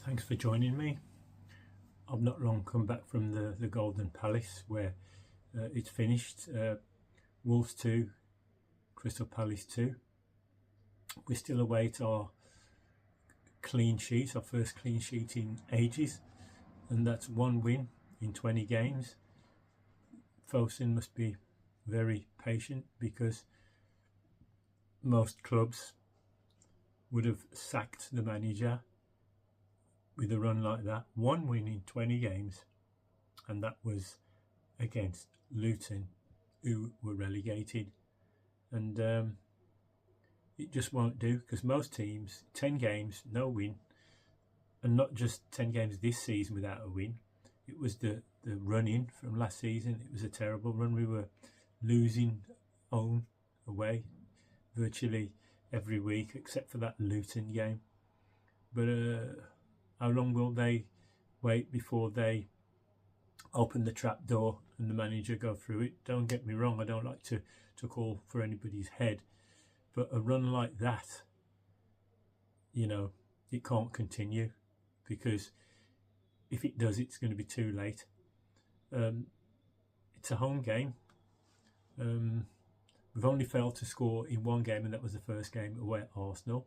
Thanks for joining me. I've not long come back from the Golden Palace where it's finished. Wolves 2, Crystal Palace 2. We still await our clean sheet, our first clean sheet in ages, and that's one win in 20 games. Fosun must be very patient because most clubs would have sacked the manager with a run like that. One win in 20 games, and that was against Luton, who were relegated. And it just won't do, because most teams, 10 games, no win, and not just 10 games this season without a win. It was the run-in from last season. It was a terrible run. We were losing home, away, virtually every week, except for that Luton game. But how long will they wait before they open the trap door and the manager go through it? Don't get me wrong, I don't like to call for anybody's head, but a run like that, it can't continue, because if it does, it's going to be too late. It's a home game. We've only failed to score in one game, and that was the first game away at Arsenal,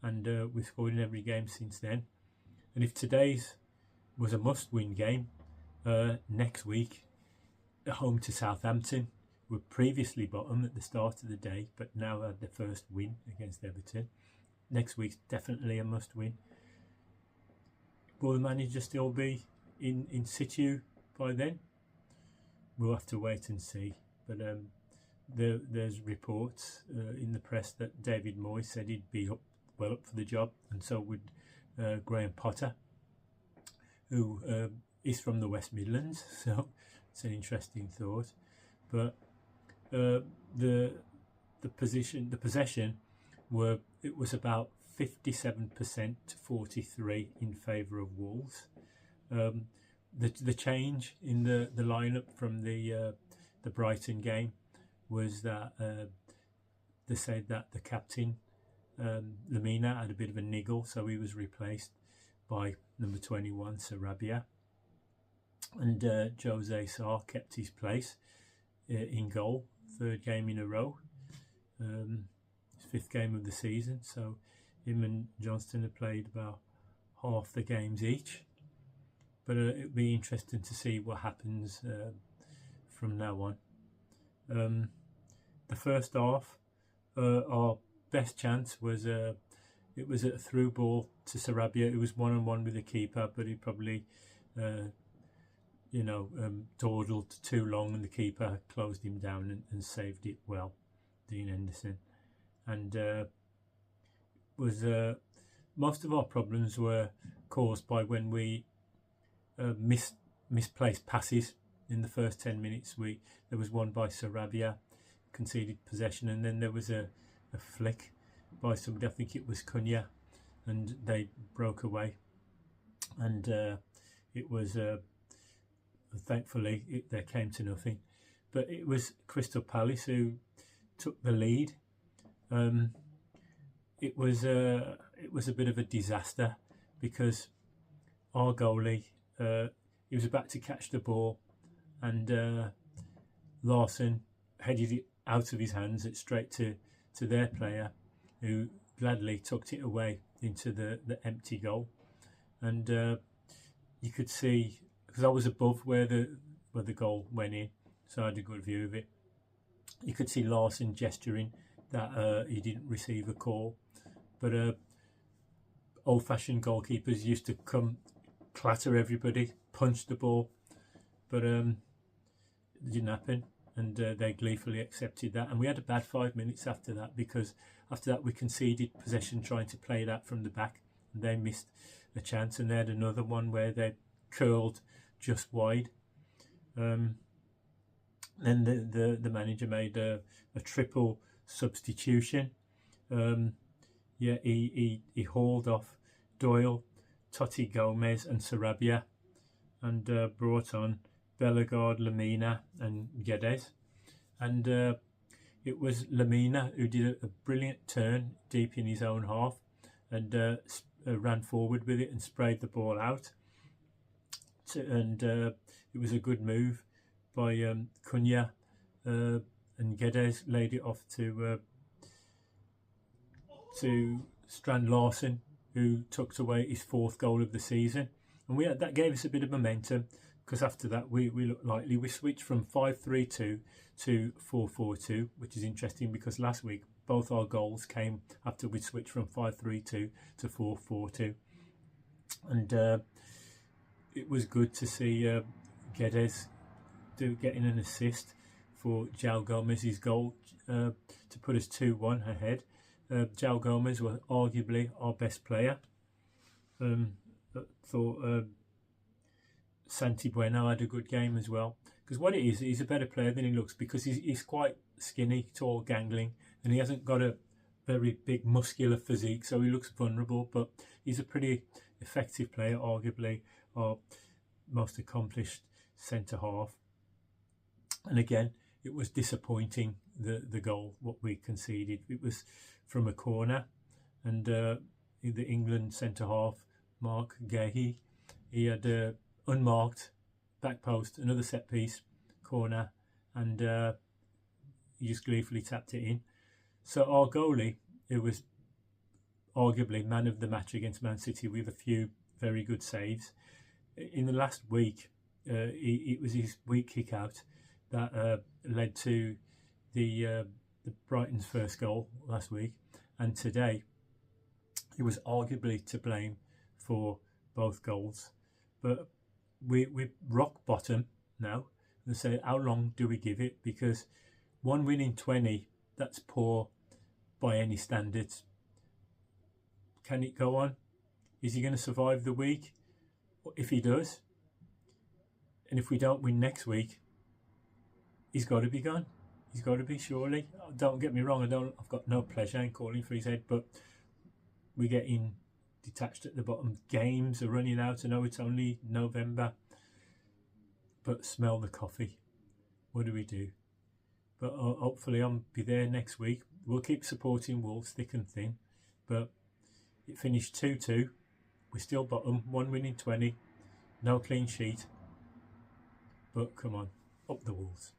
and we've scored in every game since then. And if today's was a must-win game, next week, at home to Southampton, were previously bottom at the start of the day, but now had the first win against Everton. Next week's definitely a must-win. Will the manager still be in situ by then? We'll have to wait and see. But there's reports in the press that David Moyes said he'd be well up for the job, and so would Graham Potter, who is from the West Midlands, so it's an interesting thought. But the possession was about 57% to 43% in favour of Wolves. The change in the lineup from the Brighton game was that they said that the captain, Lamina, had a bit of a niggle, so he was replaced by number 21, Sarabia, and Jose Sarr kept his place in goal, third game in a row, his fifth game of the season. So him and Johnston have played about half the games each, but it'll be interesting to see what happens from now on. The first half, our best chance was it was a through ball to Sarabia. It was 1-on-1 with the keeper, but he probably dawdled too long, and the keeper closed him down and saved it well, Dean Henderson. And most of our problems were caused by when we misplaced passes in the first 10 minutes. There was one by Sarabia, conceded possession, and then there was a flick by somebody, I think it was Cunha, and they broke away, and it was thankfully they came to nothing. But it was Crystal Palace who took the lead. It was a bit of a disaster, because our goalie, he was about to catch the ball, and Larson headed it out of his hands straight to their player, who gladly tucked it away into the empty goal. And you could see, because I was above where the goal went in, so I had a good view of it. You could see Larson gesturing that he didn't receive a call, but old-fashioned goalkeepers used to come clatter everybody, punch the ball, but it didn't happen, and they gleefully accepted that. And we had a bad 5 minutes after that, because after that we conceded possession trying to play that from the back, and they missed a chance, and they had another one where they curled just wide. Then the manager made a triple substitution. He hauled off Doyle, Totti Gomez and Sarabia, and brought on Bellegarde, Lamina and Guedes. And it was Lamina who did a brilliant turn deep in his own half and ran forward with it and sprayed the ball out. And it was a good move by Cunha, and Guedes laid it off to Strand Larsen, who tucked away his 4th goal of the season. And that gave us a bit of momentum, because after that we looked likely. We switched from 5-3-2 to 4-4-2, which is interesting because last week both our goals came after we switched from 5-3-2 to 4-4-2. And it was good to see Guedes getting an assist for João Gomez's goal to put us 2-1 ahead. João Gomez was arguably our best player. Thought Santi Bueno had a good game as well. Because what it is, he's a better player than he looks, because he's quite skinny, tall, gangling, and he hasn't got a very big muscular physique, so he looks vulnerable, but he's a pretty effective player, arguably our most accomplished centre-half. And again, it was disappointing, the goal, what we conceded. It was from a corner, and the England centre-half, Mark Gahey, he had unmarked back post, another set piece, corner, and he just gleefully tapped it in. So our goalie, who was arguably man of the match against Man City with a few very good saves, in the last week, it was his weak kick out that led to the Brighton's first goal last week, and today he was arguably to blame for both goals. But we're rock bottom now, and say, how long do we give it? Because 1 win in 20, that's poor by any standards. Can it go on? Is he going to survive the week? If he does, and if we don't win next week, he's got to be gone. He's got to be, surely. Don't get me wrong, I've got no pleasure in calling for his head, but we're getting detached at the bottom. Games are running out. I know it's only November, but smell the coffee. What do we do? But hopefully I'll be there next week. We'll keep supporting Wolves thick and thin, but it finished 2-2. We're still bottom, 1 win in 20, no clean sheet. But come on, up the Wolves.